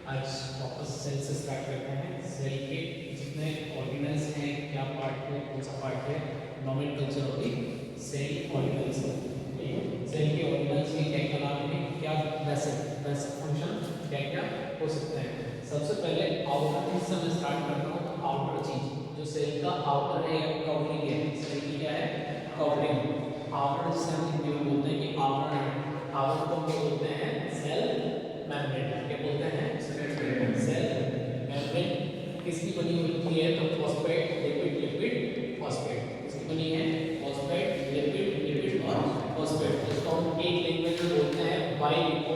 आज वापस सेल से स्टार्ट करते हैं। सेल के जितने ऑर्गेनल्स हैं, क्या पार्ट है, कौन सा पार्ट है, नोमेनक्लेचर होगी सेल ऑर्गेनल्स। सेल के ऑर्गेनल्स के क्या क्या नाम है, क्या वैसे फंक्शन क्या क्या हो सकते हैं। सबसे पहले आउटर चीज से मैं स्टार्ट करता हूँ। तो आउटर चीज जो सेल का आउटर है या कवरिंग है, सेल की क्या है, कवरिंग। आउटर जिसे हम हिंदी में बोलते हैं कि आउटर है, आउटर को हम बोलते हैं सेल मेम्ब्रेन। क्या बोलते हैं, सेल मेम्ब्रेन। किसकी बनी होती है, तो फॉस्फेट लिपिड लिपिड फॉस्फेट किसकी बनी है, फॉस्फेट लिपिड लिपिड और फॉस्फेट। इसको हम एक लैंग्वेज में बोलते हैं बाइलिपो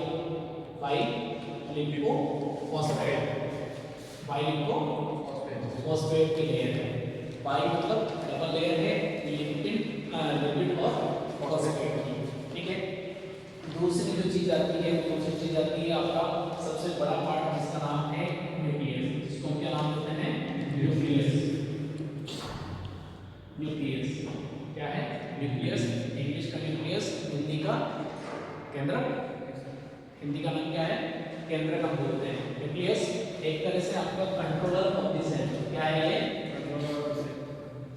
फॉस्फेट की लेयर है। बाई मतलब डबल लेयर है, लिपिड और फॉस्फेट की, ठीक है। दूसरी जो चीज आती है, दूसरी चीज आती है आपका सबसे बड़ा पार्ट जिसका नाम है न्यूक्लियस। जिसको हम क्या नाम देते हैं, न्यूक्लियस। न्यूक्लियस क्या है, न्यूक्लियस। इंग्लिश का न्यूक्लियस, हिंदी का केंद्र। हिंदी का नाम क्या है, केंद्र का बोलते हैं। न्यूक्लियस एक तरह से आपका कंट्रोलर ऑफ द सेल। क्या है ये,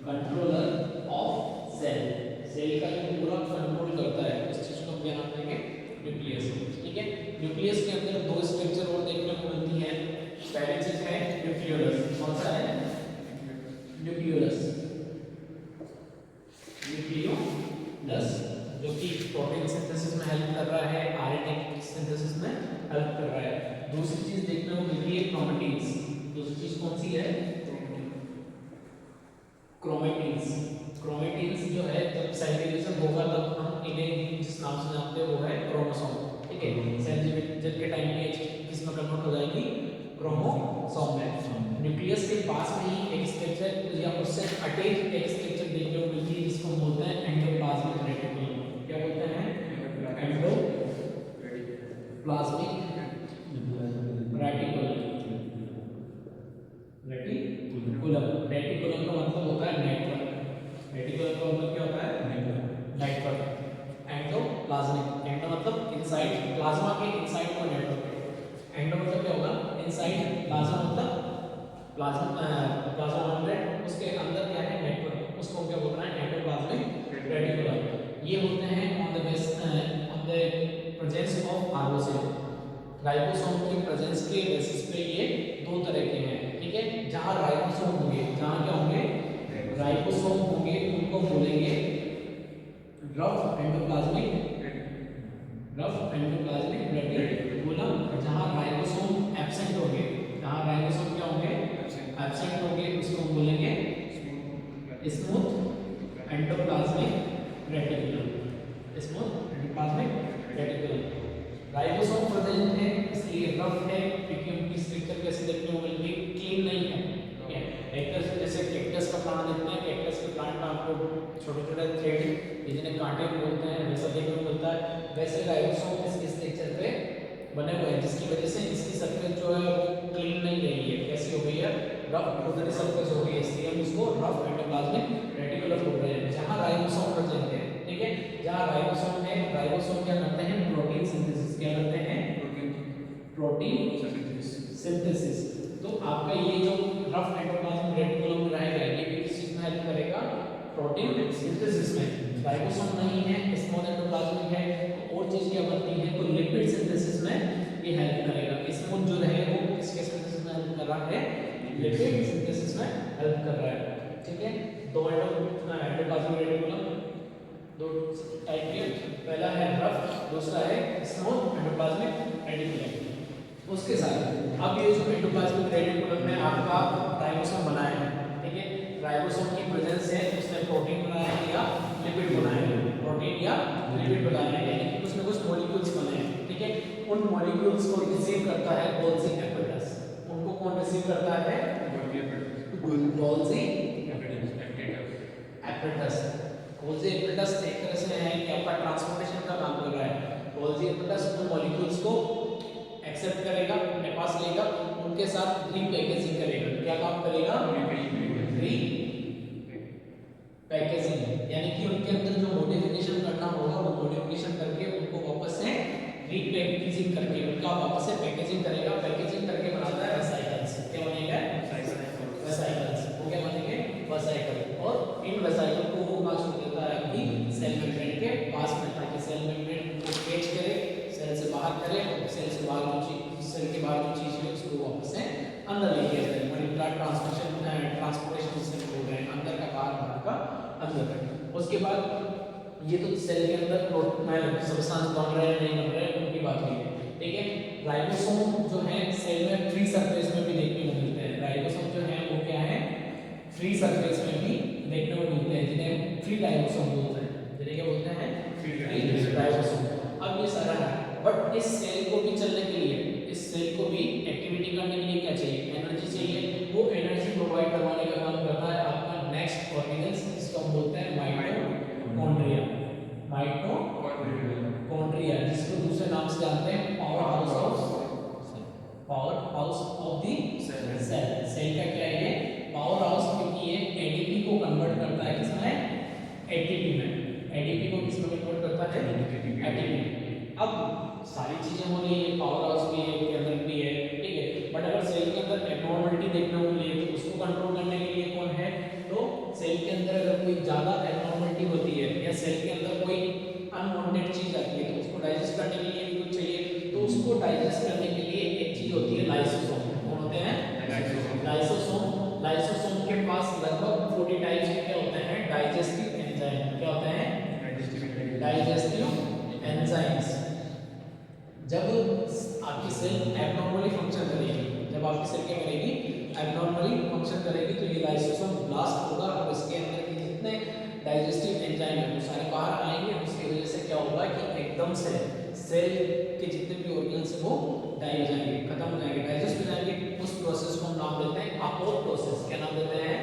कंट्रोलर ऑफ सेल। सेल का जो पूरा कंट्रोल करता है उस चीज को हम क्या नाम देंगे, न्यूक्लियस, ठीक है। न्यूक्लियस के अंदर दो स्ट्रक्चर और देखने को मिलती है। पहली चीज है न्यूक्लियोलस। कौन सा है, न्यूक्लियोलस। न्यूक्लियोलस जो कि प्रोटीन सिंथेसिस में हेल्प कर रहा है, आरएनए सिंथेसिस में हेल्प कर रहा है। दूसरी चीज देखने को मिलती है क्रोमेटिन्स। दूसरी चीज कौन सी है, क्रोमेटिन्स। क्रोमेटिन्स जो है जब सेल डिवीजन होगा तब हम इन्हें जिस नाम से जानते हैं वो है क्रोमोसोम, ठीक है। सेल डिवीजन के टाइम पे किस में कन्वर्ट हो जाएगी, क्रोमोसोम में। न्यूक्लियस के पास में ही एक स्ट्रक्चर या उससे अटैच एक स्ट्रक्चर देखने को मिलती है जिसको बोलते हैं एंडोप्लाज्मिक रेटिकुलम। क्या बोलते हैं, एंडोप्लाज्मिक रेटिकुलम। रेटिकुलम का मतलब होता है नेटवर्क। रेटिकुलम का मतलब क्या होता है, नेटवर्क। एंडोप्लाज्मिक, एंडो मतलब इनसाइड, प्लाज्मा के इनसाइड का नेटवर्क है। एंडो मतलब क्या होगा, इनसाइड, प्लाज्मा मतलब प्लाज्मा मेम्ब्रेन, उसके अंदर क्या है, नेटवर्क। उसको क्या बोल रहा है, एंडोप्लाज्मिक रेटिकुलम। ये होते हैं on the presence of ribosome. Ribosome की प्रेजेंस के बेसिस पे ये दो तरह के हैं, ठीक है। जहां राइबोसोम होंगे, जहां क्या होंगे, राइबोसोम होंगे, उनको बोलेंगे रफ एंडोप्लाज्मिक रेटिकुलम। जहां राइबोसोम एब्सेंट होंगे, जहां राइबोसोम क्या होंगे, एब्सेंट होंगे, उसको हम बोलेंगे smooth endoplasmic reticulum. Smooth endoplasmic reticulum. Ribosome present है इसलिए रफ है, क्योंकि उनकी स्ट्रक्चर कैसे देखने को मिलती है, क्लीन नहीं है, ठीक है। एक तरह से जैसे कैक्टस का प्लांट देखते हैं, कैक्टस के प्लांट में आपको छोटे छोटे थ्रेड जिन्हें कांटे बोलते हैं वैसा देखने को मिलता है। वैसे राइबोसोम इसके स्ट्रक्चर पे बने हुए हैं, जिसकी वजह से इसकी सरफेस जो है वो क्लीन नहीं रही है। कैसी हो गई है, रफ टोटली सरफेस हो गई है, इसलिए हम इसको रफ एंडोप्लाज्मिक रेटिकुलम बोल रहे हैं। जहां राइबोसोम प्रेजेंट है, ठीक है, जहां राइबोसोम है, राइबोसोम क्या करते हैं, प्रोटीन सिंथेसिस। क्या करते हैं, प्रोटीन सिंथेसिस। तो आपका ये जो रफ एंडोप्लाज्मिक रेटिकुलम रहेगा, ये भी किस चीज में हेल्प करेगा, प्रोटीन सिंथेसिस में। राइबोसोम नहीं है, स्मॉल एंडोप्लाज्मिक है, तो और चीज क्या बनती है, तो लिपिड सिंथेसिस में ये हेल्प करेगा। स्मूथ जो है वो किसके सिंथेसिस में हेल्प कर रहा है, लिपिड सिंथेसिस में हेल्प कर रहा है, ठीक है। दो एंडोप्लाज्मिक रेटिकुलम दो टाइप के, पहला है रफ, दूसरा है स्मूथ एंडोप्लाज्मिक रेटिकुलम। उसके साथ अब ये जो एंडोप्लाज्मिक रेटिकुलम में आपका राइबोसोम बना है, ठीक है। राइबोसोम की प्रेजेंस है, उसने प्रोटीन बनाया या लिपिड बनाया है, प्रोटीन या लिपिड बनाया है, यानी कि उसमें कुछ मॉलिक्यूल्स बने हैं, ठीक है। उन मॉलिक्यूल्स को रिसीव करता है गोल्जी एपेटाइटस। उनको कौन रिसीव करता है, गोल्जी एपेटाइटस। गोल्जी एपेटाइटस एक तरह से है कि आपका ट्रांसपोर्टेशन का काम कर रहा है। गोल्जी एपेटाइटस उन मॉलिक्यूल्स को एक्सेप्ट करेगा, अपने पास लेगा, उनके साथ रीपैकेजिंग करेगा। क्या काम करेगा, रीपैकेजिंग, यानी कि उनके अंदर जो मॉडिफिकेशन करना होगा वो मॉडिफिकेशन करके उनको वापस से रीपैकेजिंग करके उनका वापस से पैकेजिंग करेगा। पैकेजिंग करके से बाहर जो चीज, सेल के बाहर जो चीज है उसको वापस से अंदर लेके आता है। मॉलिक्यूलर ट्रांसपोर्टेशन जिसे बोल रहे हैं, अंदर का बाहर का अंदर तक। उसके बाद ये तो सेल के अंदर सब्सटेंस बन रहे हैं नहीं बन रहे हैं उनकी बात की है, ठीक है। राइबोसोम जो है सेल में फ्री सरफेस में भी देखने को मिलते हैं। राइबोसोम जो है वो क्या है, फ्री सरफेस में भी देखने को मिलते हैं, जिन्हें फ्री राइबोसोम बोलते हैं। जिन्हें क्या बोलते हैं, फ्री राइबोसोम। अब ये सारा है, बट इस सेल को भी चलने के लिए, इस सेल को भी एक्टिविटी करने के लिए क्या चाहिए, एनर्जी चाहिए। वो एनर्जी प्रोवाइड करवाने का काम करता है आपका नेक्स्ट ऑर्गेनेल्स, जिसको हम बोलते हैं माइटोकॉन्ड्रिया। माइटोकॉन्ड्रिया जिसको दूसरे नाम से जानते हैं power house of the cell. Cell का क्या है, पावर हाउस, क्योंकि ये एडीपी को कन्वर्ट करता है किसमें, एटीपी में। एडीपी को किसमें कन्वर्ट करता है, एटीपी। अब सारी चीजें हो रही है, पावर हाउस भी है, उसके अंदर भी है, ठीक है। बट अगर सेल के अंदर एब्नॉर्मलिटी देखने को मिले तो उसको कंट्रोल करने के लिए कौन है, तो सेल के अंदर अगर कोई ज्यादा एब्नॉर्मलिटी होती है या सेल के अंदर कोई अनवांटेड चीज आती है तो उसको डाइजेस्ट करने के लिए भी कुछ चाहिए। तो उसको डाइजेस्ट करने के लिए एक चीज होती है लाइसोसोम। कौन होते हैं, लाइसोसोम। लाइसोसोम के पास लगभग 40 टाइप्स के क्या होते हैं, डाइजेस्टिव एंजाइम। क्या होते हैं, डाइजेस्टिव एंजाइम्स। जब आपकी सेल एब्नॉर्मली फंक्शन करेगी, जब आपकी सेल क्या करेगी, एब्नॉर्मली फंक्शन करेगी, तो ये लाइसोसोम ब्लास्ट होगा और इसके अंदर के जितने डाइजेस्टिव एंजाइम है वो सारे बाहर आएंगे। उसकी वजह से क्या होगा कि एकदम से सेल के जितने भी ऑर्गन्स हैं वो डाई हो जाएंगे, खत्म हो जाएंगे, डाइजेस्ट हो जाएंगे। उस प्रोसेस को हम नाम देते हैं अपोप्टोसिस। क्या नाम देते हैं,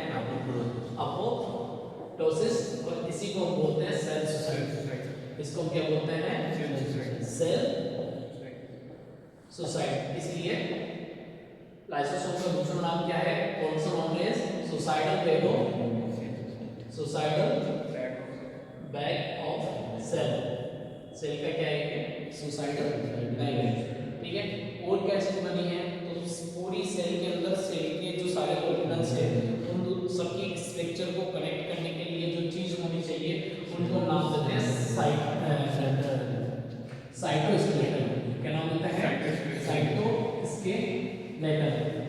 अपोप्टोसिस। और इसी को हम बोलते हैं सेल सुसाइड। इसको हम क्या बोलते हैं, सेल सुसाइड। इसलिए लाइसोसोम का दूसरा नाम क्या है, also known as suicidal bag of cell. Cell का क्या है, सुसाइडल बैग है, ठीक है। और क्या चीज बनी है, तो पूरी सेल के अंदर सेल के जो सारे ऑर्गेनल्स है उन सबकी स्ट्रक्चर को कनेक्ट करने के लिए जो चीज होनी चाहिए उनको नाम देते हैं साइटोस्केलेटन। क्या नाम देता है,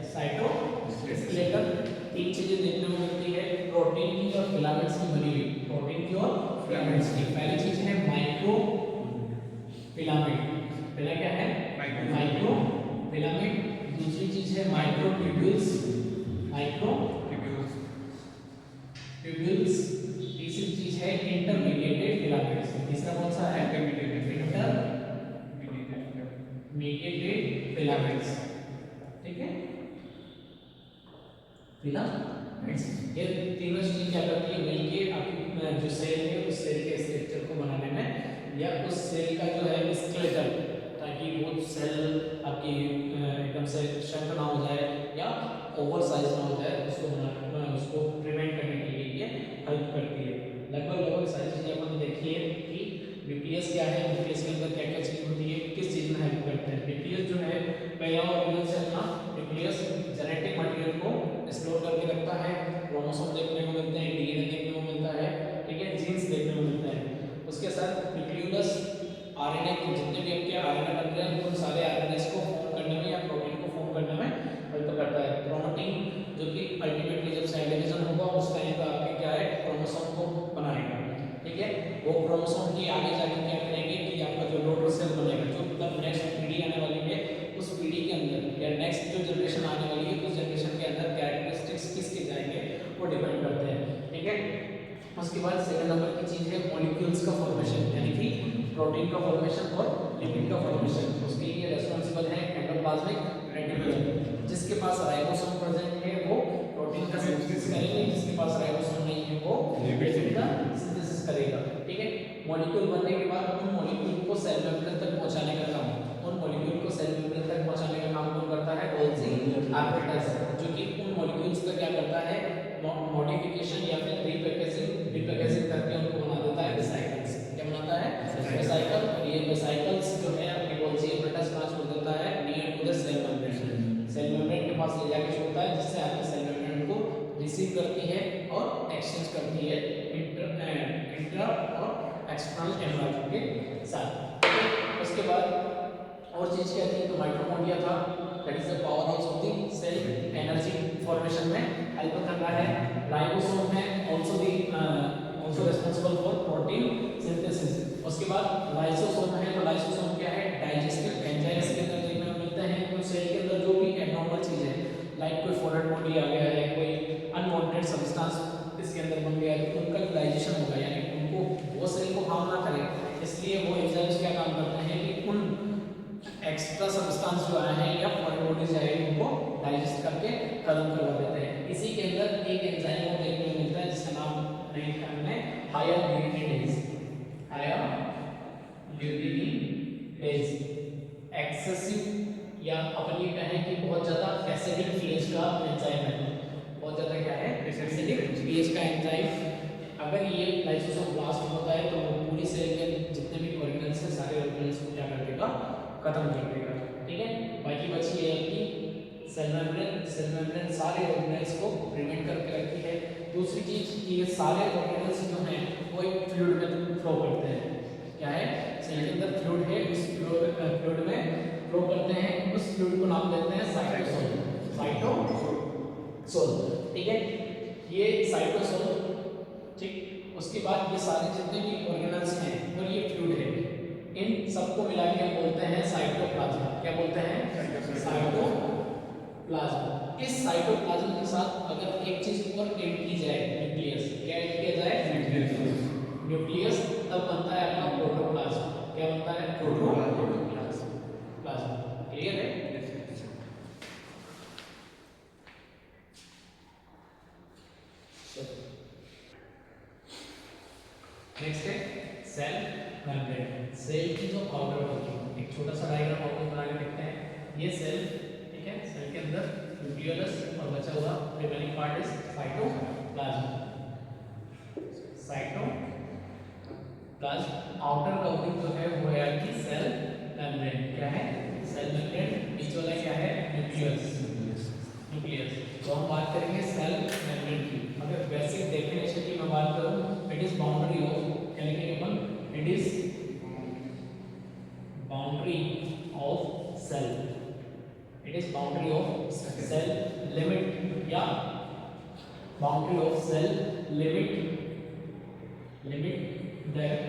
साइटोस्केलेटन। तीन चीजें देखने को मिलती है, प्रोटीन की और फिलामेंट्स की बनी हुई, प्रोटीन की और फिलामेंट्स की। पहली चीज है माइक्रो फिलामेंट। पहला क्या है, माइक्रो फिलामेंट। दूसरी चीज है माइक्रोट्यूब्यूल्स, तीसरी चीज है इंटरमीडिएटेड फिलामेंट्स। तीसरा कौन सा है, इंटरमीडिएटेड फिलामेंट्स, ठीक है। फिलामेंट्स ये तीनों चीजें क्या करती है, मिलके आपकी जो सेल है उस सेल के स्ट्रक्चर को बनाने में, या उस सेल का जो है स्केलेटन, ताकि वो सेल आपकी एकदम से श्रिंक ना हो जाए या ओवर साइज ना हो जाए, उसको प्रिवेंट करने के लिए ये हेल्प करती है। लगभग सारी चीजें अपन देखिए कि न्यूक्लियस क्या है, न्यूक्लियस के अंदर क्या क्या चीज होती है, किस चीज में हेल्प करते हैं। न्यूक्लियस जो है पहला ऑर्गेनल से अपना न्यूक्लियस जेनेटिक मटेरियल को स्टोर करके रखता है। क्रोमोसोम देखने को मिलते हैं, डीएनए देखने को मिलता है, ठीक है, जीन्स देखने को मिलते हैं। उसके साथ न्यूक्लियोलस आरएनए के जितने भी आपके आरएनए बन रहे हैं उन सारे आरएनएस को फॉर्म करने में या प्रोटीन को फॉर्म करने में हेल्प करता है। क्रोमैटिन जो कि अल्टीमेटली जब सेल डिवीजन होगा उस टाइम पर आपके क्या है, क्रोमोसोम को बनाएगा, ठीक है। वो क्रोमोसोम की आगे जाके क्या करेंगे कि आपका जो डॉटर सेल बनेगा, जो मतलब नेक्स्ट पीढ़ी आने वाली है उस पीढ़ी के अंदर या नेक्स्ट जो जनरेशन आने वाली है उस जनरेशन के अंदर कैरेक्टरिस्टिक्स किसके जाएंगे वो डिपेंड करते हैं, ठीक है। उसके बाद सेकंड नंबर की चीज है मॉलिक्यूल्स का फॉर्मेशन, यानी कि प्रोटीन का फॉर्मेशन और लिपिड का फॉर्मेशन। उसके लिए रेस्पॉन्सिबल है एंडोप्लाज्मिक रेटिकुलम। जिसके पास राइबोसोम प्रेजेंट है वो प्रोटीन का सिंथेसिस करेंगे, जिसके पास राइबोसोम नहीं है वो लिपिड का सिंथेसिस करेगा, ठीक है। मॉलिक्यूल बनने के बाद उन मॉलिक्यूल को सेल मेम्ब्रेन तक पहुंचाने का काम, उन मॉलिक्यूल को सेल मेम्ब्रेन तक पहुंचाने का काम कौन करता है, गोल्जी एपेटाइज, जो कि उन मॉलिक्यूल्स का क्या करता है, मॉडिफिकेशन या फिर रीपैकेजिंग करके उनको बना देता है वेसाइकल्स। क्या बनाता है, वेसाइकल। और ये वेसाइकल्स जो है अपनी गोल्जी एपेटाइज कहां छोड़ देता है, near to the cell membrane. Cell membrane के पास ले जाके छोड़ता है, जिससे आपकी सेल मेम्ब्रेन को रिसीव करती है और एक्सचेंज करती है इंट्रा और एक्सटर्नल एनवायरनमेंट के साथ। उसके बाद और चीज क्या थी, तो माइटोकॉन्ड्रिया था, that is the power house of the cell, energy formation में हेल्प कर रहा है। राइबोसोम है also responsible for protein synthesis. उसके बाद लाइसोसोम है, तो लाइसोसोम क्या है, डाइजेस्टिव एंजाइम्स के अंदर देखने को मिलते हैं। तो सेल के अंदर जो भी एब्नॉर्मल चीज है, लाइक कोई फॉरेन बॉडी आ गया है, कोई अनवांटेड सब्सटेंस इसके अंदर बन गया है, तो उनका डाइजेशन होगा, यानी उनको वो सेल को हार्म ना करे, इसलिए वो एंजाइम्स क्या काम करते हैं कि उन एक्स्ट्रा सब्सटेंस जो आए हैं या फॉरेन बॉडीज आए हैं उनको डाइजेस्ट करके खत्म करवा देते हैं। इसी के अंदर एक एंजाइम को देखने को मिलता है जिसका नाम नहीं था हमने, हायर ल्यूटिनेज। हायर ल्यूटिनेज एक्सेसिव या अपन ये कहें कि बहुत ज्यादा एसिडिक पीएच का एंजाइम है, बहुत ज्यादा क्या है, एसिडिक पीएच का एंजाइम। अगर ये लाइसोसोम ब्लास्ट होता है तो वो पूरी सेल के जितने भी ऑर्गेनेल्स हैं सारे ऑर्गेनेल्स को क्या कर देगा, खत्म कर देगा। ठीक है, बाकी बची है आपकी सेल मेम्ब्रेन। सेल मेम्ब्रेन सारे ऑर्गेनेल्स को प्रिवेंट करके रखी है। दूसरी चीज कि ये सारे ऑर्गेनेल्स जो हैं वो एक फ्लूइड में फ्लो करते हैं। क्या है, सेल के अंदर फ्लूइड है, उस फ्लूइड में फ्लो करते हैं, उस फ्लूइड को नाम देते हैं साइटोसोल। साइटोसोल, ठीक है, ये साइटोसोल। ठीक, उसके बाद ये सारे जितने भी ऑर्गेनेल्स हैं और ये फ्लूइड है, इन सबको मिला के हम बोलते हैं साइटोप्लाज्म। क्या बोलते हैं, साइटोप्लाज्म। इस साइटोप्लाज्म के साथ अगर एक चीज और ऐड की जाए, न्यूक्लियस। क्या ऐड किया जाए, न्यूक्लियस, तब बनता है अपना प्रोटोप्लाज्म। क्या बनता है, प्रोटोप्लाज्म। क्लियर है। नेक्स्ट है सेल मेम्ब्रेन। सेल की जो आउटर वर्किंग, एक छोटा सा डायग्राम आपको बना के देखते हैं। ये सेल, ठीक है, सेल के अंदर न्यूक्लियस और बचा हुआ remaining part is cytoplasm. Cytoplasm outer covering जो है वो है आपकी सेल मेम्ब्रेन। क्या है, सेल मेम्ब्रेन। बीच वाला क्या है, न्यूक्लियस। तो हम बात करेंगे सेल मेम्ब्रेन की। अगर बेसिक डेफिनेशन की मैं बात करूं, it is boundary of, it is boundary of cell, it is boundary of cell limit या boundary of cell limit that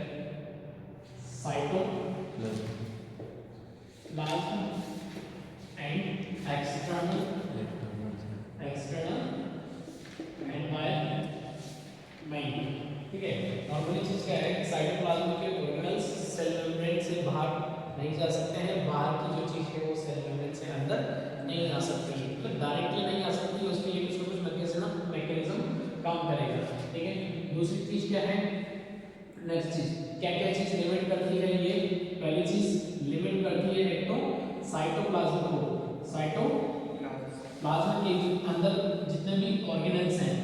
cytoplasm and external environment. ठीक है, नॉर्मली चीज क्या है कि साइटोप्लाज्म के ऑर्गेनेल्स सेल मेम्ब्रेन से बाहर नहीं जा सकते हैं, बाहर की जो चीज है वो सेल मेम्ब्रेन से अंदर नहीं आ सकती, मतलब डायरेक्टली नहीं आ सकती, उसमें ये कुछ ना कुछ मैकेनिज्म काम करेगा। ठीक है, दूसरी चीज क्या है, नेक्स्ट चीज क्या क्या चीज लिमिट करती है, ये पहली चीज लिमिट करती है एक तो साइटोप्लाज्म को, साइटोप्लाज्म के अंदर जितने भी ऑर्गेनेल्स हैं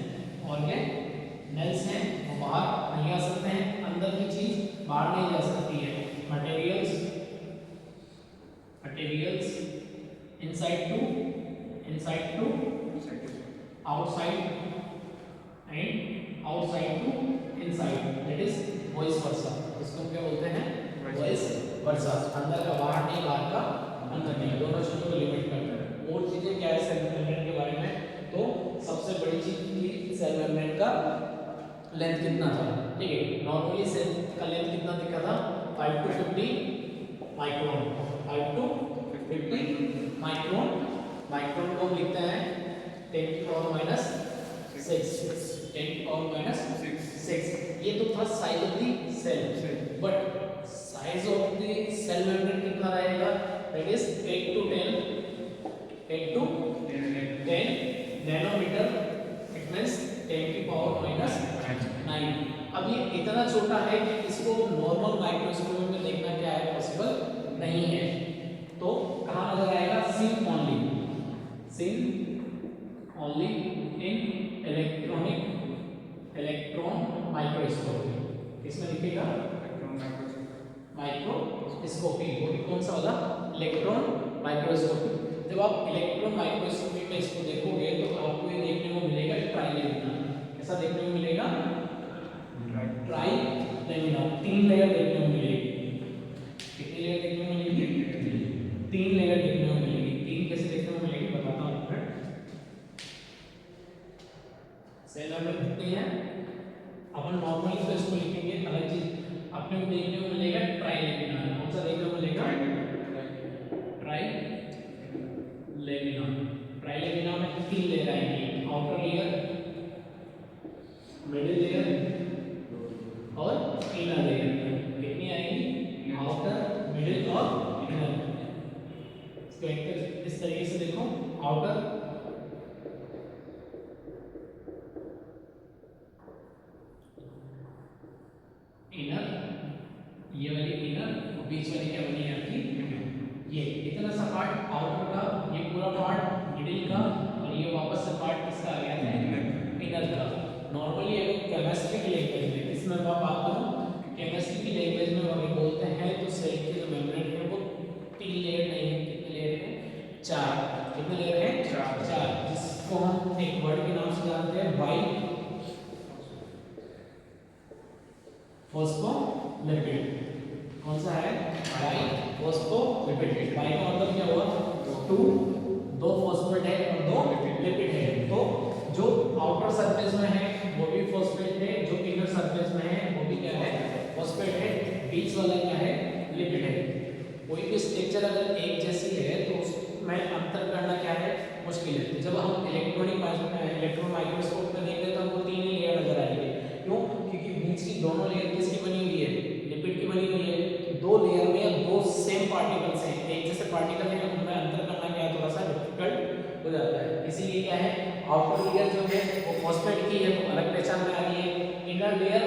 वो बाहर नहीं आ सकते हैं, अंदर की चीज बाहर नहीं जा सकती है। Materials inside to outside and outside to inside, that is vice versa. इसको हम क्या बोलते हैं, वॉइस वर्सा। अंदर का बाहर नहीं, बाहर का अंदर नहीं, दोनों चीजों को लिमिट करता है। और चीजें क्या है सेल मेम्ब्रेन के बारे में, तो सबसे बड़ी चीज थी सेल मेम्ब्रेन का लेंथ कितना था। ठीक है, नॉर्मली सेल का लेंथ कितना दिखा था, 5 to 50 micron. 5 to 50 micron. Micron को हम लिखते हैं 10 की पावर माइनस 6। ये तो था size of the cell, but size of the cell membrane कितना रहेगा, that is 8 to 10 nanometer, it means 10 की पावर माइनस 9। अब ये इतना छोटा है कि इसको नॉर्मल माइक्रोस्कोप में देखना क्या है, पॉसिबल नहीं है। तो कहाँ नजर आएगा, seen only in electron microscopy. इसमें लिखेगा माइक्रोस्कोपी, वो भी कौन सा होगा, इलेक्ट्रॉन माइक्रोस्कोपी। जब आप इलेक्ट्रॉन माइक्रोस्कोपी में इसको देखोगे तो आपको ये देखने को मिलेगा ट्राइलेमिनर। ऐसा देखने को मिलेगा, ट्राइलेमिनर, 3 लेयर देखने को मिलेगी। कितनी लेयर देखने को मिलेगी, सेल मेम्ब्रेन कितनी है, अपन नॉर्मली तो इसको लिखेंगे अलग चीज अपने को देखने को मिलेगा ट्राइलेमिनार। कौन सा देखने को मिलेगा, ट्राइलेमिनार। ट्राइलेमिनार में 3 लेयर आएंगी, आउटर लेयर, मिडिल लेयर और इनर लेयर। कितनी आएंगी, आउटर, मिडिल और इनर। इसको इस तरीके से देखो, आउटर, इनर, ये वाली इनर, और बीच वाली क्या बनी है आपकी, ये इतना सा पार्ट आउटर का, ये पूरा पार्ट मिडिल का, और ये वापस से पार्ट किसका आ गया है, इनर का। नॉर्मली अगर केमिस्ट्री की लैंग्वेज में, इसमें मैं बात करूं केमिस्ट्री की लैंग्वेज में हम बोलते हैं तो सेल की जो मेम्ब्रेन है वो 3 लेयर नहीं है, कितने लेयर है, 4। कितने लेयर है, 4, जिसको हम एक वर्ड के नाम से जानते हैं बाई फॉस्फोलिपिड। कौन सा है, बाई फॉस्फोलिपिड। बाई का मतलब क्या हुआ, 2 फॉस्फेट है और 2 लिपिड है। तो जो आउटर सरफेस में है वो भी फॉस्फेट है, जो इनर सरफेस में है वो भी क्या है, फॉस्फेट है, बीच वाला क्या है, लिपिड है। कोई भी स्ट्रक्चर अगर एक जैसी है तो उसमें अंतर करना क्या है, मुश्किल है। जब हम इलेक्ट्रॉन माइक्रोस्कोप में देखते हैं तो हमको 3 ही लेयर नजर आएंगे। क्यों, क्योंकि बीच की दोनों लेयर किसकी बनी हुई है, लिपिड की बनी हुई है। 2 लेयर में 2 सेम पार्टिकल्स हैं, एक जैसे पार्टिकल है, उनमें अंतर करना क्या थोड़ा सा डिफिकल्ट हो जाता है। इसीलिए क्या है, आउटर लेयर जो है वो फॉस्फेट की है तो अलग पहचान में आ रही है। इनर लेयर,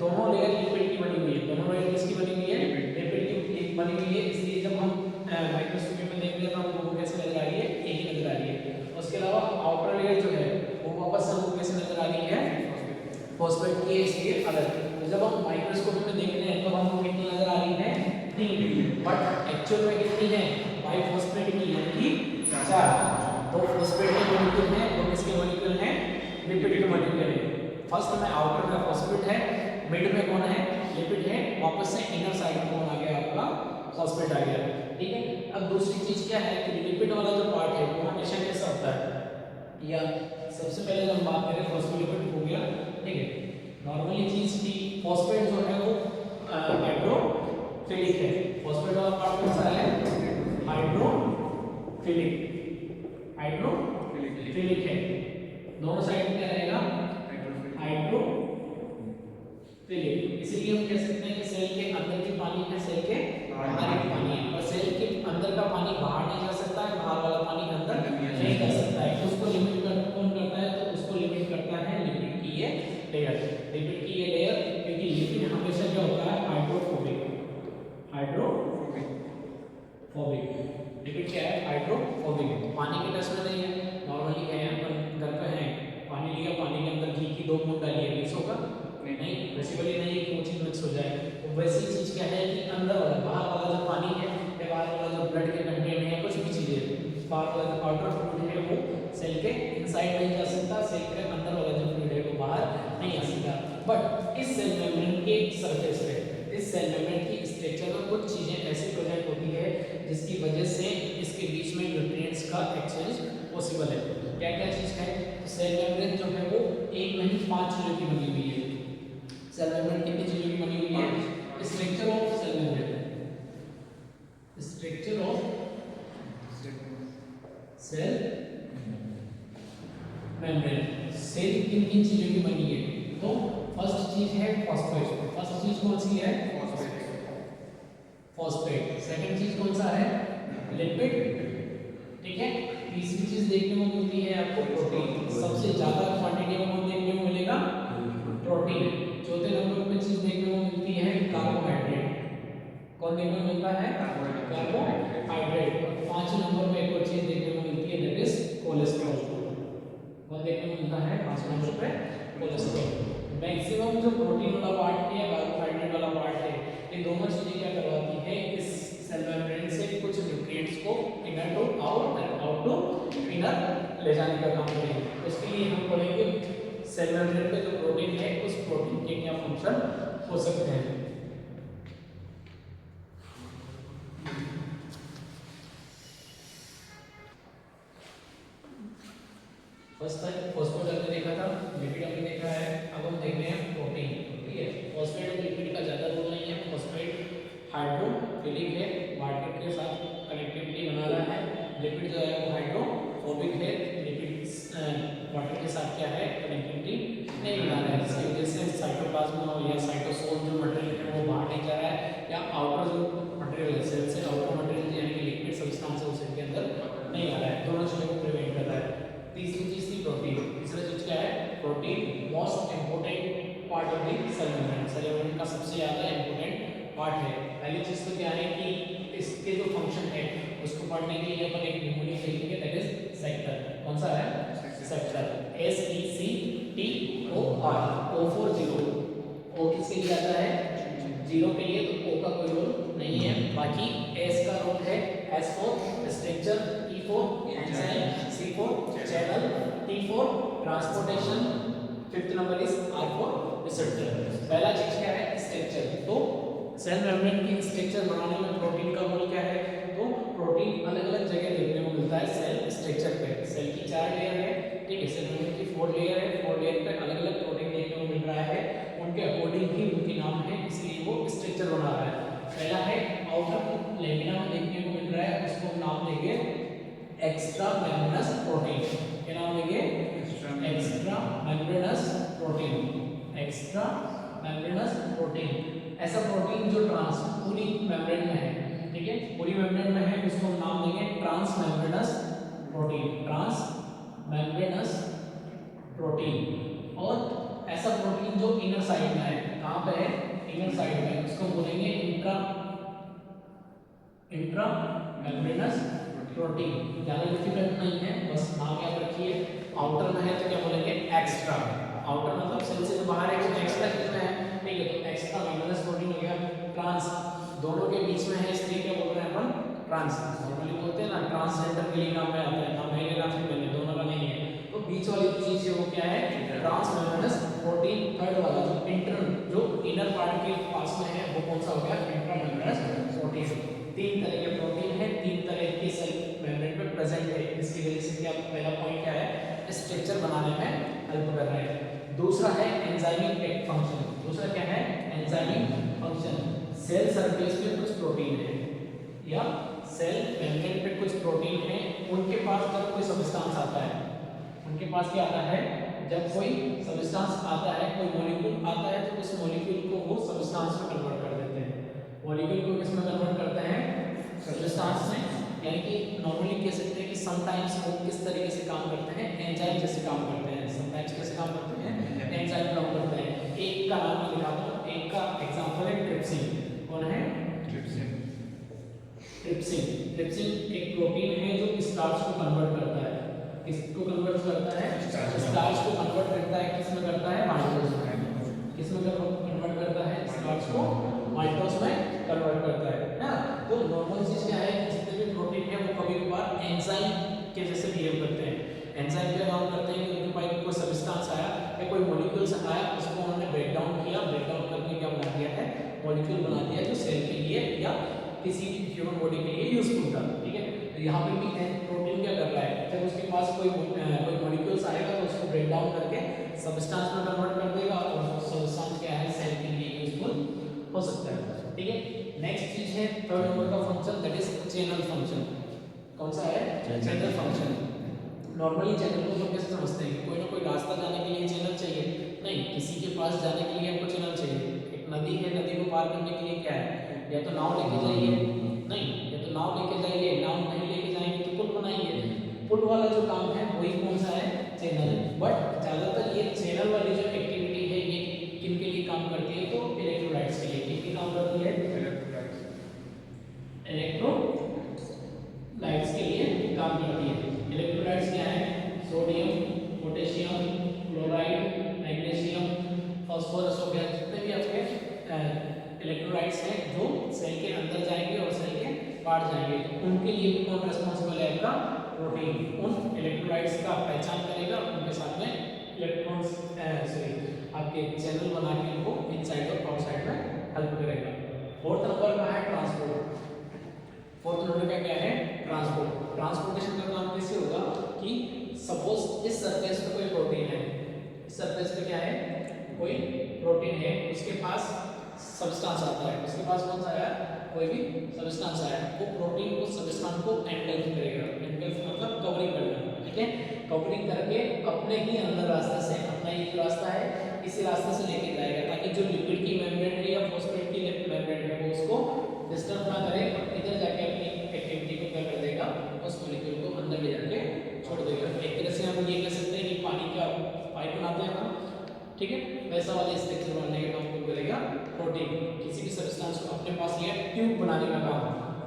दोनों लेयर लिपिड की बनी हुई है, दोनों लेयर किसकी बनी हुई है, लिपिड की बनी हुई है। इसलिए जब हम माइक्रोस्कोपी में देखते हैं तो हमको कैसे नजर आ रही है, एक ही नजर आ रही है। उसके अलावा आउटर लेयर जो है वो वापस हमको कैसे नजर आ रही है, फॉस्फेट की है, इसलिए अलग। तो जब हम माइक्रोस्कोपी में देखते हैं तो हमको कितनी नजर आ रही है, 3, बट एक्चुअल में कितनी है, बाई फॉस्फेट की यानी कि 4। तो फॉस्फेट के मॉलिक्यूल हैं, और किसके मॉलिक्यूल हैं, लिपिड के मॉलिक्यूल हैं। फर्स्ट में आउटर में फॉस्फेट है, मिड में कौन है, लिपिड है, वापस से इनर साइड में कौन आ गया, आपका फॉस्फेट आ गया। ठीक है, अब दूसरी चीज क्या है कि लिपिड वाला जो पार्ट है वो हमेशा कैसा होता है, या सबसे पहले जब हम बात करें फॉस्फोलिपिड हो गया, ठीक है। नॉर्मली चीज की फॉस्फेट जो है वो हाइड्रोफिलिक है। फॉस्फेट वाला पार्ट कौन सा है, हाइड्रोफिलिक, हाइड्रोफिलिक है। दोनों साइड में क्या रहेगा, हाइड्रोफिलिक। इसलिए हम कह सकते हैं कि सेल के अंदर की पानी है, सेल के बाहर की पानी है। और सेल के अंदर का पानी बाहर नहीं जा सकता है, बाहर वाला पानी अंदर नहीं जा सकता है। उसको लिमिट कौन करता है, तो उसको लिमिट करता है लिपिड की ये लेयर। लिपिड की ये लेयर, क्योंकि लिपिड हमेशा क्या होता है, हाइड्रोफोबिक। लिपिड क्या है, हाइड्रोफोबिक। पानी के टच में नहीं है, नॉर्मली है, अपन घर पे है, पानी लिया, पानी के अंदर घी की 2 बूंद डालिए, मिक्स होगा नहीं, पॉसिबल ही नहीं है कि वो चीज मिक्स हो जाए। तो वैसी चीज क्या है कि अंदर वाला, बाहर वाला जो पानी है या बाहर वाला जो ब्लड के कंटेंट है, कुछ भी चीजें, बाहर वाला जो आउटर फ्लूइड है वो सेल के इनसाइड नहीं जा सकता, सेल के अंदर वाला जो फ्लूइड है वो बाहर नहीं आ सकता। बट इस सेल मेम्ब्रेन के सरफेस पे, इस सेल मेम्ब्रेन की स्ट्रक्चर में कुछ चीजें ऐसी प्रेजेंट होती है जिसकी वजह से इसके बीच में न्यूट्रिएंट्स का एक्सचेंज पॉसिबल है। क्या क्या चीज है, तो सेल मेम्ब्रेन जो है वो एक नहीं 5 चीजों की बनी हुई है। सेल मेम्ब्रेन कितनी चीजों की बनी हुई है, structure of cell membrane, structure of cell membrane, cell किन चीजों की बनी है, तो फर्स्ट चीज है फॉस्फेट। फर्स्ट चीज कौन सी है, फॉस्फेट। सेकंड चीज कौन सा है, लिपिड, ठीक है। तीसरी चीज देखने को मिलती है आपको प्रोटीन, सबसे ज्यादा क्वांटिटी में कौन देखने को मिलेगा, प्रोटीन। चौथे नंबर पे चीज देखने को मिलती है कार्बोहाइड्रेट, कौन देखने को मिलता है, कार्बोहाइड्रेट। और 5 नंबर पे एक और चीज देखने को मिलती है, दैट इज कोलेस्ट्रॉल, कौन देखने को मिलता है 5 नंबर पे, कोलेस्ट्रॉल। मैक्सिमम जो प्रोटीन वाला पार्ट है, कार्बोहाइड्रेट वाला पार्ट है, ये दोनों चीजें क्या करवाती है, इस सेल मेम्ब्रेन से कुछ न्यूट्रिएंट्स को inner to out and out to inner ले जाने का काम करेंगे। इसके लिए हम पढ़ेंगे सेल मेम्ब्रेन पे जो प्रोटीन है उस प्रोटीन के क्या फंक्शन हो सकते हैं। फर्स्ट तक फॉस्फेट हमने देखा था, लिपिड हमने देखा है, अब हम देख रहे हैं प्रोटीन। ठीक है, फॉस्फेट और लिपिड का ज्यादा रोल नहीं है। फॉस्फेट हाइड्रोफिलिक है, वाटर के साथ कनेक्टिविटी बना रहा है। लिपिड जो है वो हाइड्रोफोबिक है, लिपिड वाटर के साथ क्या है, कनेक्टिविटी नहीं बना रहा है। इसकी वजह से साइटोप्लाज्म या साइटोसोल जो मटेरियल है वो बाहर नहीं जा रहा है, या आउटर जो मटेरियल है सेल से आउटर मटेरियल यानी कि लिक्विड सब्सटेंस है उसे के अंदर नहीं आ रहा है, दोनों चीजों को प्रिवेंट कर रहा है। तीसरी चीज थी प्रोटीन। तीसरा चीज क्या है, protein most important part of the cell membrane, cell membrane का सबसे ज्यादा इंपोर्टेंट पार्ट है। पहली चीज तो क्या है कि इसके जो फंक्शन है उसको पढ़ने के लिए अपन एक न्यूमोनिक लिखेंगे, दैट इज सेक्टर। कौन सा है, sector, SECTOR, O for zero. O किसके लिए आता है, जीरो के लिए, तो O का कोई रोल नहीं है। बाकी S का रोल है, S for structure, E for enzyme, C for channel, T for transportation, fifth number is R for receptor. पहला चीज क्या है, स्ट्रक्चर। तो सेल मेम्ब्रेन की स्ट्रक्चर बनाने में प्रोटीन का रोल क्या है, तो प्रोटीन अलग अलग जगह देखने को मिलता है सेल स्ट्रक्चर पे। सेल की 4 लेयर है, ठीक है, सेल मेम्ब्रेन की 4 लेयर है, 4 लेयर पे अलग अलग प्रोटीन देखने को मिल रहा है, उनके अकॉर्डिंग ही उनके नाम है, इसलिए वो स्ट्रक्चर बना रहा है। पहला है आउटर लेमिना में देखने को मिल रहा है, उसको नाम देंगे एक्स्ट्रा मेम्ब्रेनस प्रोटीन। क्या नाम देंगे, extra membranes protein, extra membranes protein. ऐसा प्रोटीन जो पूरी मेम्ब्रेन में है, ठीक है, पूरी मेम्ब्रेन में है, उसको हम नाम देंगे trans membranes protein, trans membranes protein. और ऐसा प्रोटीन जो इनर साइड में है, कहां पे है, इनर साइड में, उसको बोलेंगे इंट्रा मेम्ब्रेनस प्रोटीन। ज्यादा डिफिकल्ट नहीं है, बस नाम याद रखिए। आउटर में है तो क्या बोलेंगे, एक्स्ट्रा। आउटर मतलब सेल से बाहर है, एक्स्ट्रा कितना है, ठीक है, तो एक्स्ट्रा मेम्ब्रेनस प्रोटीन हो गया। ट्रांस दोनों के बीच में है, इसलिए क्या बोल रहे हैं अपन, ट्रांस। नॉर्मली बोलते हैं ना ट्रांसजेंडर के लिए काम में आता है, ना मेरे ना फीमेल, दोनों का नहीं है। तो बीच वाली चीज जो क्या है, ट्रांस मेम्ब्रेनस प्रोटीन। थर्ड वाला जो इंटरनल जो इनर पार्ट के पास में है, वो कौन सा हो गया, इंट्रा मेम्ब्रेनस प्रोटीन। 3 तरह के प्रोटीन है, 3 तरह के सेल मेम्ब्रेन पे प्रेजेंट है, इसकी वजह से क्या, पहला पॉइंट क्या है, स्ट्रक्चर बनाने में हेल्प कर रहा है। दूसरा है एंजाइमिक फंक्शन। दूसरा क्या है, एंजाइमिक फंक्शन। सेल सरफेस पे कुछ प्रोटीन है या सेल मेम्ब्रेन पे कुछ प्रोटीन है, उनके पास जब कोई सब्सटेंस आता है, उनके पास क्या आता है, जब कोई सब्सटेंस आता है, कोई मॉलिक्यूल आता है, तो उस मॉलिक्यूल को वो सब्सटेंस में कन्वर्ट कर देते हैं। मॉलिक्यूल को किसमें कन्वर्ट करते हैं, सब्सटेंस में। यानी कि नॉर्मली कह सकते हैं कि समटाइम्स वो किस तरीके से काम करते हैं, एंजाइम जैसे काम करते हैं। समटाइम्स कैसे काम करते हैं, एंजाइम काम करते हैं। एक का नाम मैं लिखा दूं, एक का एग्जांपल है ट्रिप्सिन। कौन है, ट्रिप्सिन। ट्रिप्सिन एक प्रोटीन है जो स्टार्च को कन्वर्ट करता है। किसको कन्वर्ट करता है, स्टार्च को कन्वर्ट करता है, किसमें करता है, माइटोस में। किसमें कन्वर्ट करता है, स्टार्च को माइटोस में कन्वर्ट करता है ना। तो नॉर्मल चीज क्या है, जितने भी प्रोटीन है वो कभी कभार एंजाइम के जैसे बिहेव करते हैं। एंजाइम क्या काम करते हैं कि उनके पास कोई सब्सटेंस आया या कोई मॉलिक्यूल्स आया, उसको उन्होंने ब्रेक डाउन किया, ब्रेक डाउन करके क्या बना दिया है, मॉलिक्यूल बना दिया जो सेल के लिए या किसी भी ह्यूमन बॉडी के लिए यूजफुल था। ठीक है, तो यहाँ पे भी प्रोटीन क्या कर रहा है, जब उसके पास कोई मॉलिक्यूल्स आएगा तो उसको ब्रेक डाउन करके सब्सटेंस में कन्वर्ट कर देगा, और सब्सटेंस क्या है, सेल के लिए यूजफुल हो सकता है। ठीक है, नेक्स्ट चीज है थर्ड नंबर का function, that is channel function. कौन सा है, चैनल फंक्शन। नॉर्मली चैनल को हम कैसे समझते हैं, कोई ना कोई रास्ता जाने के लिए चैनल चाहिए, नहीं, किसी के पास जाने के लिए हमको चैनल चाहिए। एक नदी है, नदी को पार करने के लिए क्या है, या तो नाव लेके जाइए, नहीं, या तो नाव लेके जाइए, नाव नहीं लेके जाएंगे तो पुल बनाइए। पुल वाला जो काम है वही कौन सा है, चैनल। बट ज्यादातर ये चैनल वाली जो एक्टिविटी है ये किन के लिए काम करती है, तो इलेक्ट्रोलाइट्स के लिए। किन काम करती है, इलेक्ट्रोलाइट्स के लिए काम करती है। इलेक्ट्रोलाइट्स क्या है, sodium, potassium, chloride, magnesium, phosphorus हो गया, जितने भी आपके इलेक्ट्रोलाइट्स हैं जो सेल के अंदर जाएंगे और सेल के बाहर जाएंगे, उनके लिए भी कौन रिस्पांसिबल है, आपका प्रोटीन। उन इलेक्ट्रोलाइट्स का पहचान करेगा, उनके साथ में इलेक्ट्रॉन्स आपके चैनल बना के उनको इनसाइड और आउटसाइड में हेल्प करेगा। फोर्थ नंबर का है ट्रांसपोर्ट। फोर्थ नंबर का क्या है, ट्रांसपोर्ट। ट्रांसपोर्टेशन का काम कैसे होगा कि सपोज इस सरफेस कोई प्रोटीन है उसके पास सब्सटेंस आता है, उसके पास कौन सा आया, कोई भी सब्सटेंस आया, वो प्रोटीन को सब्सटेंस को एनगल्फ करेगा, एनगल्फ मतलब कवरिंग करना, ठीक है, कवरिंग करके अपने ही अंदर रास्ते से, अपना ये जो रास्ता है इसी रास्ते से लेके जाएगा, ताकि जो लिपिड की मेम्ब्रेन है या फॉस्फेट की मेम्ब्रेन है वो उसको डिस्टर्ब ना करे और इधर जाके अपनी एक्टिविटी को क्या कर देगा, उस मॉलिक्यूल को अंदर ले जाके छोड़ देगा। एक तरह से हम ये कह सकते हैं कि पानी का पाइप बनाते हैं हम, ठीक है, वैसा वाले स्ट्रक्चर बनाने का काम कौन करेगा, प्रोटीन। किसी भी सब्सटेंस को अपने पास ये ट्यूब बनाने का काम,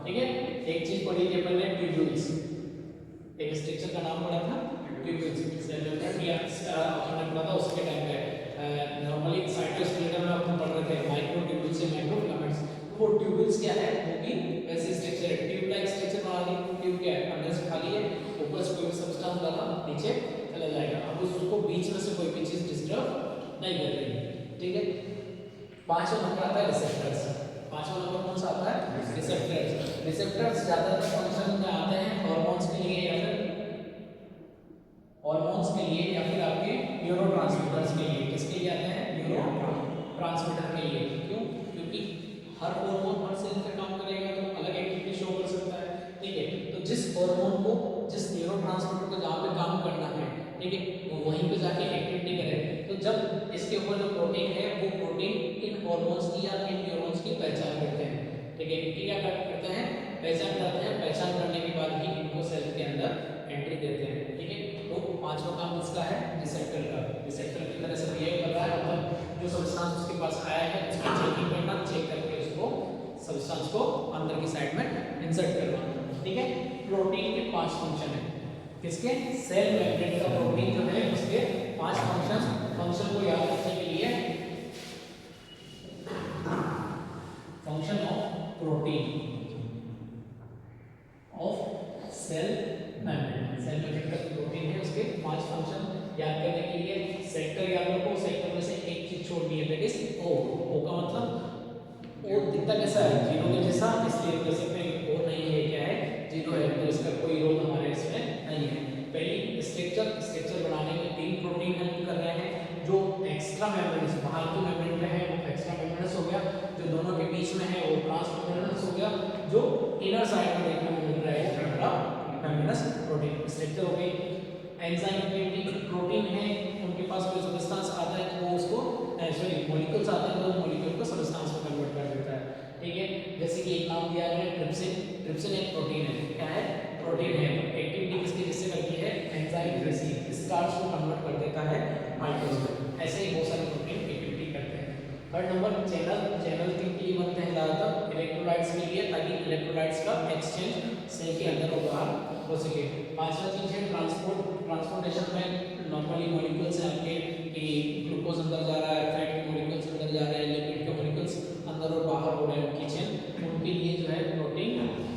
ठीक है। एक चीज पढ़ी थी अपन ने, ट्यूब्यूल्स, एक स्ट्रक्चर का नाम पढ़ा था ट्यूब्यूल्स, सेल मेम्ब्रेन या अपन ने पढ़ा था उसके टाइम पे। नॉर्मली साइटोस्केलेटन में अपन पढ़ रहे थे माइक्रो ट्यूब्यूल्स से माइक्रो फिलामेंट्स, वो ट्यूब्यूल्स क्या है, वो भी वैसे स्ट्रक्चर है, ट्यूब लाइक स्ट्रक्चर बना दी। ट्यूब क्या है, अंदर से खाली है, ऊपर से कोई सब्सटेंस लगा नीचे चला जाएगा, अब उसको बीच में से कोई भी चीज डिस्टर्ब नहीं कर रही, ठीक है। पांचवा नंबर आता है रिसेप्टर्स। पांचवा नंबर कौन सा आता है, रिसेप्टर्स। रिसेप्टर्स ज्यादातर फंक्शन में आते हैं हार्मोन्स के लिए या फिर हार्मोन्स के लिए या फिर आपके न्यूरोट्रांसमीटर्स के लिए। किसके लिए आते हैं, न्यूरोट्रांसमीटर के लिए। क्यों, क्योंकि हर हार्मोन हर सेल पे काम करेगा तो अलग एक्टिविटी शो कर सकता है, ठीक है। तो जिस हार्मोन को, जिस न्यूरोट्रांसमीटर को जहाँ पे काम करना है, ठीक है, वो वहीं पे जाके एक्टिविटी करे। तो जब इसके ऊपर जो प्रोटीन है वो प्रोटीन इन हार्मोन्स की या इन न्यूरॉन्स की पहचान करते हैं, ठीक है। इनकी क्या करते हैं, पहचान करते हैं, पहचान करने के बाद ही इनको सेल के अंदर एंट्री देते हैं, ठीक है। तो पांचवा काम किसका है, रिसेप्टर का। रिसेप्टर की तरह से बिहेव कर रहा है, मतलब जो सब्सटेंस उसके पास आया है उसका चेकिंग करना, चेक करके उसको सब्सटेंस को अंदर की साइड में इंसर्ट करना, ठीक है। प्रोटीन के 5 फंक्शन है, किसके, सेल मेम्ब्रेन का प्रोटीन जो है उसके 5 फंक्शन को याद रखने के लिए, function of protein of cell membrane. Cell membrane का प्रोटीन है उसके 5 फंक्शन याद करने के लिए सेक्टर याद रखो, सेक्टर में से एक चीज छोड़नी है, दैट इज ओ। ओ का मतलब ओ दिखता कैसा है, जीरो के जैसा, इसलिए कह सकते हैं ओ नहीं है, क्या है, जीरो है, तो इसका कोई रोल हमारे इसमें नहीं है। पहली स्ट्रक्चर बनाने में 3 प्रोटीन हेल्प कर रहे हैं, जो एक्स्ट्रा मेम्ब्रेनस, बाहर की मेम्ब्रेन पे है वो एक्स्ट्रा मेम्ब्रेनस हो गया, जो दोनों के बीच में है वो ट्रांसमेम्ब्रेनस हो गया, जो इनर साइड में देखने को मिल रहा है इंट्रा मेम्ब्रेनस प्रोटीन स्ट्रक्चर हो गई। एंजाइम एक्टिविटी, प्रोटीन है उनके पास कोई सब्सटेंस आता है तो वो उसको मॉलिक्यूल्स आते हैं तो मॉलिक्यूल को सब्सटेंस में कन्वर्ट कर देता है, ठीक है। जैसे कि एक नाम दिया है ट्रिप्सिन, ट्रिप्सिन एक प्रोटीन है, क्या है, प्रोटीन है, एक्टिविटी किसकी जिससे करती है, एंजाइम जैसी, स्टार्च को कन्वर्ट कर देता है माइक्रोज में। ऐसे ही बहुत सारे प्रोटीन एक्टिविटी करते हैं। थर्ड नंबर चैनल के लिए बनते हैं ज़्यादातर इलेक्ट्रोलाइट्स के लिए, ताकि इलेक्ट्रोलाइट्स का एक्सचेंज सेल के अंदर और बाहर हो सके। पांचवा चीज है ट्रांसपोर्टेशन में नॉर्मली मॉलिक्यूल्स हैं आपके कि ग्लूकोज अंदर जा रहा है, फैट के मॉलिक्यूल्स अंदर जा रहे हैं, लिपिड के मॉलिक्यूल्स अंदर और बाहर हो रहे हैं किचन, उनके लिए जो है प्रोटीन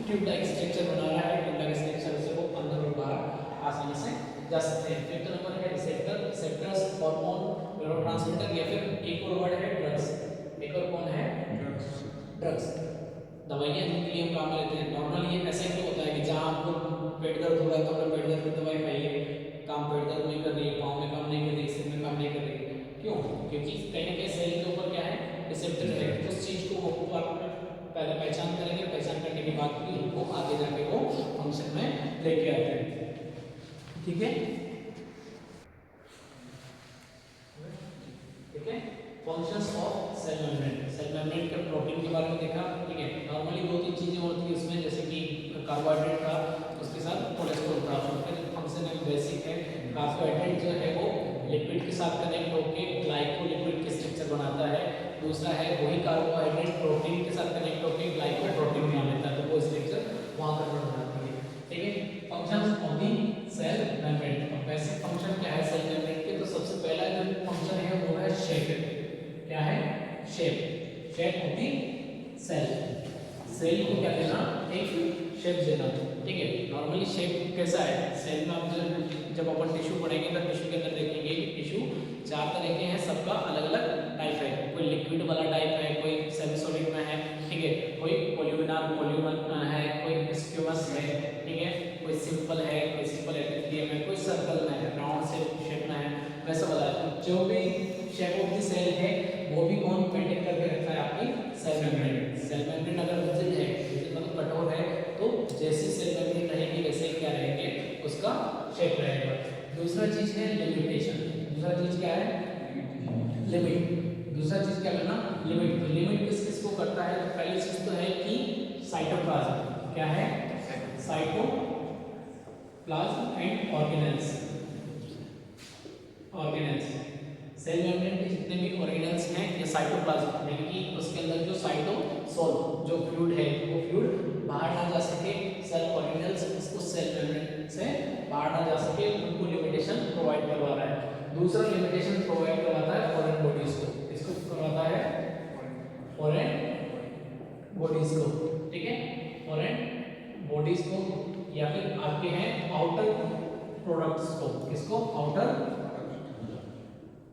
ट्यूब लाइक स्ट्रक्चर बना रहा है, ट्यूब लाइक स्ट्रक्चर से वो अंदर और बाहर आसानी से जा सकते हैं। फिफ्थ नंबर है रिसेप्टर, रिसेप्टर्स हार्मोन, न्यूरोट्रांसमीटर या फिर एक और वर्ड है ड्रग्स। एक और कौन है, ड्रग्स, दवाइयाँ जिनके लिए हम काम में लेते हैं। नॉर्मली ये ऐसे क्यों होता है कि जहाँ आपको पेट दर्द हो रहा है तो अपना पेट दर्द की दवाई खाइए, काम पेट दर्द नहीं कर रही है, पाँव में काम नहीं कर रही, सिर में काम नहीं कर रही है, क्यों, क्योंकि कहीं ना कहीं सेल के ऊपर क्या है, रिसेप्टर है, उस चीज़ को वो पहले पहचान करेंगे, पहचान करने के बाद भी उनको आगे जाके वो फंक्शन में लेके आते हैं, ठीक है, ठीक है। Functions of cell membrane, cell membrane के प्रोटीन के बारे में देखा, ठीक है। नॉर्मली 2-3 चीजें होती है उसमें, जैसे कि कार्बोहाइड्रेट का, उसके साथ कोलेस्ट्रॉल का, उसके फंक्शन है बेसिक है। कार्बोहाइड्रेट जो है वो लिपिड के साथ कनेक्ट होकर ग्लाइकोलिपिड के स्ट्रक्चर बनाता है, दूसरा है वही कार्बोहाइड्रेट प्रोटीन के साथ कनेक्ट होकर ग्लाइकोप्रोटीन बना लेता है, तो वो स्ट्रक्चर वहाँ पर बन जाती है, ठीक है। Functions of the cell membrane, basic function क्या है सेल मेम्ब्रेन के, तो सबसे पहला जो फंक्शन है वो है शेप, क्या है, shape, shape of the cell, cell को क्या देना, एक शेप देना, ठीक है। नॉर्मली शेप कैसा है, सेल में आप जब अपन टिश्यू पढ़ेंगे तो टिश्यू के अंदर देखेंगे कि टिश्यू 4 तरह के हैं, सबका अलग अलग टाइप है, कोई लिक्विड वाला टाइप है, कोई सेमी सॉलिड में है, ठीक है, कोई पॉल्यूमिनल है, कोई स्क्यूमस है, ठीक है, कोई सिंपल है, कोई सिंपल एपिथेलियम है, कोई सर्कल में है, राउंड शेप में है, वैसा वाला जो भी शेप ऑफ द सेल है वो भी कौन मेंटेन करके रखता है, आपकी सेल मेम्ब्रेन। सेल मेम्ब्रेन अगर रिजिड है, रिजिड मतलब कठोर है, तो जैसी सेल मेम्ब्रेन रहेगी वैसे ही क्या रहेंगे, उसका शेप रहेगा। दूसरा चीज है लिमिटेशन। दूसरा चीज क्या है, लिमिट। दूसरा चीज क्या करना, लिमिट। तो लिमिट किस किस को करता है, तो पहली चीज तो है कि साइटोप्लाज्म। क्या है, cytoplasm and organelles. Organelles, cell membrane के जितने भी ऑर्गेनेल्स हैं ये साइटोप्लाज्म, यानी कि उसके अंदर जो साइटोसोल जो फ्लूइड है वो फ्लूइड बाहर ना जा सके, सेल ऑर्गेनेल्स उसको सेल मेम्ब्रेन से बाहर ना जा सके, उनको लिमिटेशन प्रोवाइड करवा रहा है। दूसरा लिमिटेशन प्रोवाइड करवाता है फॉरेन बॉडीज को। इसको करवाता है फॉरेन बॉडीज को, ठीक है, फॉरेन बॉडीज को, या फिर आपके हैं आउटर प्रोडक्ट्स को। किसको, आउटर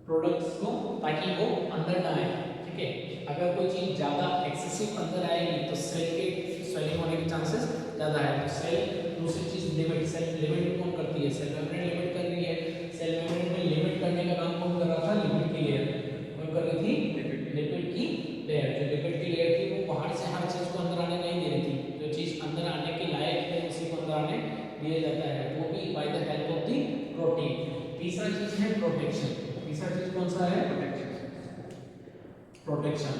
प्रोडक्ट्स को, ताकि वो अंदर ना आए, ठीक है। अगर कोई चीज ज्यादा एक्सेसिव अंदर आएगी तो सेल के स्वेलिंग होने के चांसेस ज्यादा है। तो सेल, दूसरी चीज लिमिट। सेल लिमिट कौन करती है, सेल मेम्ब्रेन लिमिट कर रही है। सेल मेम्ब्रेन में लिमिट करने का काम कौन कर रहा था, लिपिड की लेयर कौन कर रही थी, लिपिड की लेयर। जो लिपिड की लेयर थी वो बाहर से हर चीज को अंदर आने नहीं दे रही थी, जो चीज अंदर आने के लायक है उसी को अंदर आने दिया जाता है, वो भी by the help of the protein. तीसरा चीज है प्रोटेक्शन। तीसरा चीज कौन सा है, प्रोटेक्शन।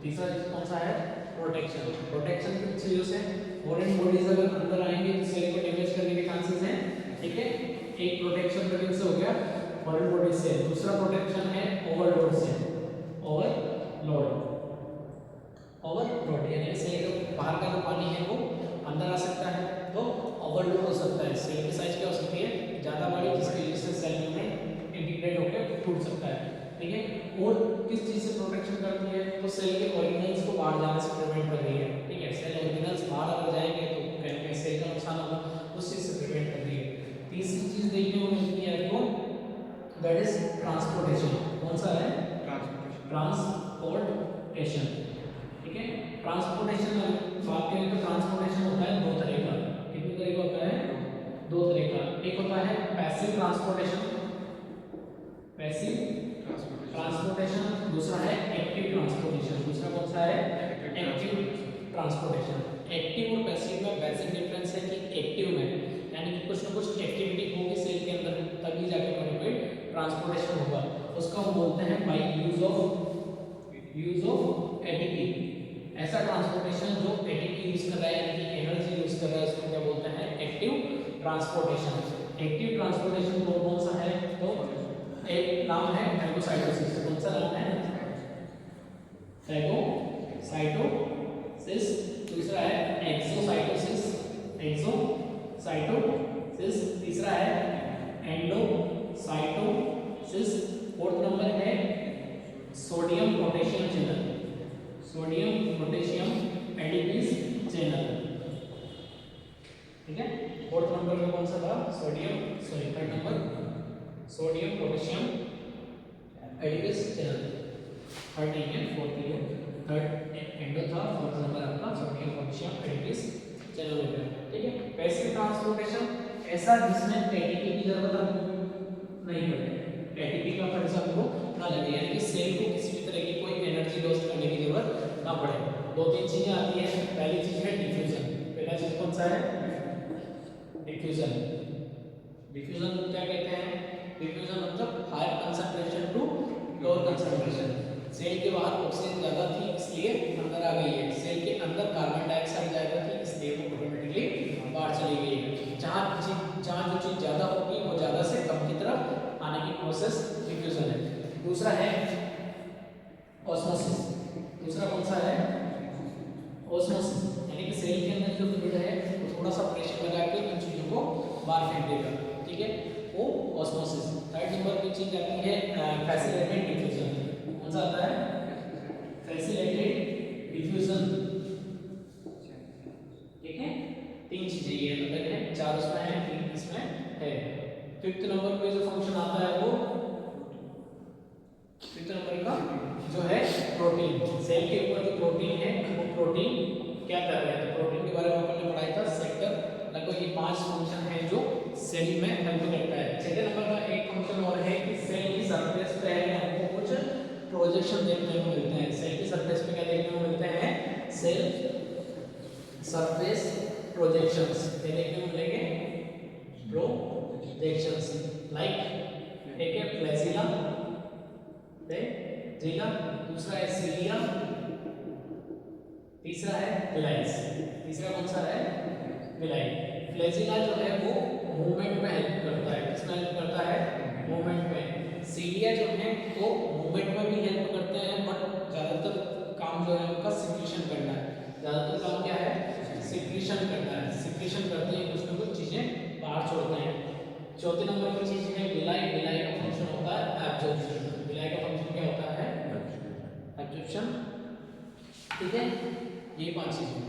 तीसरा चीज कौन सा है, प्रोटेक्शन। प्रोटेक्शन किन चीजों से, फॉरेन बॉडीज अगर अंदर आएंगे तो सेल को डैमेज करने के चांसेस हैं, ठीक है। एक प्रोटेक्शन तो किनसे हो गया, फॉरेन बॉडीज से। दूसरा प्रोटेक्शन है ओवरलोड से। ओवरलोड, ओवरलोड यानी सेल के बाहर का जो पानी है वो अंदर आ सकता है, तो ओवरलोड हो सकता है। सेल की साइज क्या हो सकती है, ज्यादा बड़ी, जिसकी वजह से सेल मेम्ब्रेन इंटीग्रेट होकर टूट सकता है, ठीक है। और किस चीज से प्रोटेक्शन करती है, तो सेल के ऑर्गेनेल्स को बाहर जाने से प्रिवेंट कर रही है, ठीक है। सेल ऑर्गेनेल्स बाहर अगर जाएंगे तो कहीं कहीं सेल का नुकसान होगा, उस चीज से प्रिवेंट कर रही है। तीसरी चीज देखने को मिलती है आपको, दैट इज ट्रांसपोर्टेशन। कौन सा है, ट्रांसपोर्टेशन, ठीक है। ट्रांसपोर्टेशन बात करें तो ट्रांसपोर्टेशन होता है दो तरह का। कितने तरह का होता है, दो तरह का। एक होता है पैसिव ट्रांसपोर्टेशन, पैसिव ट्रांसपोर्टेशन। दूसरा है एक्टिव ट्रांसपोर्टेशन। दूसरा कौन सा है, एक्टिव ट्रांसपोर्टेशन। एक्टिव और पैसिव में बेसिक डिफरेंस है कि एक्टिव में यानी कि कुछ ना कुछ एक्टिविटी होगी सेल के अंदर, तभी जाके वहां पे ट्रांसपोर्टेशन होगा। उसको हम बोलते हैं बाय यूज ऑफ एटीपी। ऐसा ट्रांसपोर्टेशन जो एटीपी यूज कर रहा है, यानी कि एनर्जी यूज कर रहा है, उसको क्या बोलते हैं, एक्टिव ट्रांसपोर्टेशन। एक्टिव ट्रांसपोर्टेशन कौन सा है, तो एक नाम है फैगोसाइटोसिस। कौन सा नाम है, फैगोसाइटोसिस। दूसरा है एक्सोसाइटोसिस, एक्सोसाइटोसिस। तीसरा है एंडोसाइटोसिस। फोर्थ नंबर है sodium potassium channel, sodium potassium ATPase channel, ठीक है। फोर्थ नंबर में कौन सा था, third number sodium potassium ATPase channel. Third नहीं है, फोर्थ ही है। थर्ड एंडो था, फोर्थ नंबर आपका सोडियम पोटेशियम एडिपिस चैनल हो गया, ठीक है। पैसिव ट्रांसपोर्टेशन ऐसा जिसमें एटीपी की जरूरत नहीं पड़े, एटीपी का खर्चा आपको ना लगे, यानी कि सेल को किसी भी तरह की कोई एनर्जी लॉस करने की जरूरत ना पड़े। दो तीन चीजें आती हैं। पहली चीज है डिफ्यूजन। पहला चीज कौन सा है, डिफ्यूजन। डिफ्यूजन क्या कहते हैं, डिफ्यूजन मतलब higher concentration to lower concentration. Cell के बाहर ऑक्सीजन ज्यादा थी इसलिए अंदर आ गई है, सेल के अंदर कार्बन डाइऑक्साइड ज्यादा थी इसलिए वो ऑटोमेटिकली बाहर चली गई है। जहाँ जो चीज ज्यादा होगी वो ज्यादा से कम की तरफ आने की प्रोसेस डिफ्यूजन है। दूसरा है ऑस्मोसिस। दूसरा कौन सा है, ऑस्मोसिस, यानी कि सेल के अंदर जो फ्लूइड है वो थोड़ा सा प्रेशर लगा के उन चीजों को बाहर फेंक देगा, ठीक है, वो ऑस्मोसिस। थर्ड नंबर की चीज आती है फैसिलिटेटेड डिफ्यूजन। कौन सा आता है, फैसिलिटेटेड डिफ्यूजन, ठीक है। तीन चीजें ये अलग है, चार उसमें है, तीन इसमें है। फिफ्थ नंबर पे जो फंक्शन आता है वो फिफ्थ नंबर का जो है प्रोटीन। सेल के ऊपर जो प्रोटीन है वो प्रोटीन क्या कर रहा है, तो प्रोटीन के बारे में हमने पढ़ाया था सेक्टर। लगभग ये 5 फंक्शन है जो सेल में हेल्प करता है। छठे नंबर का एक फंक्शन और है कि सेल की सरफेस पे हमको कुछ प्रोजेक्शन देखने को मिलते हैं। सेल की सरफेस पे क्या देखने को मिलते हैं? Cell surface projections. क्या देखने को मिलेंगे? प्रोजेक्शंस। लाइक एक है फ्लैजिला, फ्लैजिला, दूसरा है सिलिया, तीसरा है विलाइस। तीसरा कौन सा है? विलाई। फ्लैजिला जो है वो मूवमेंट में हेल्प करता है। किसमें हेल्प करता है? मूवमेंट में। सीलिया जो है वो मूवमेंट में भी हेल्प करते हैं, बट ज्यादातर काम जो है उनका सिक्रीशन करना है। ज्यादातर काम क्या है? सिक्रीशन करना है। सिक्रीशन करते हैं, कुछ ना कुछ चीजें बाहर छोड़ते हैं। चौथे नंबर की चीज है विलाई। विलाई का फंक्शन होता है एब्जॉर्प्शन। विलाई का फंक्शन क्या होता है? एब्जॉर्प्शन। ठीक है, ये 5 चीजें।